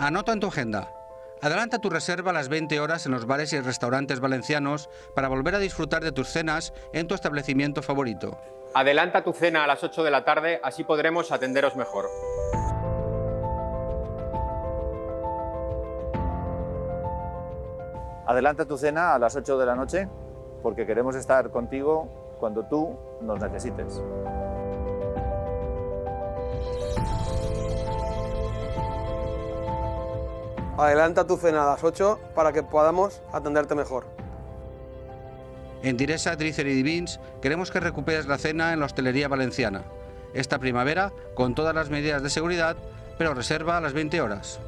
Anota en tu agenda. Adelanta tu reserva a las 20 horas en los bares y restaurantes valencianos para volver a disfrutar de tus cenas en tu establecimiento favorito. Adelanta tu cena a las 8 de la tarde, así podremos atenderos mejor. Adelanta tu cena a las 8 de la noche porque queremos estar contigo cuando tú nos necesites. Adelanta tu cena a las 8 para que podamos atenderte mejor. En Diresa, Trícer y Divins queremos que recuperes la cena en la hostelería valenciana. Esta primavera, con todas las medidas de seguridad, pero reserva a las 20 horas.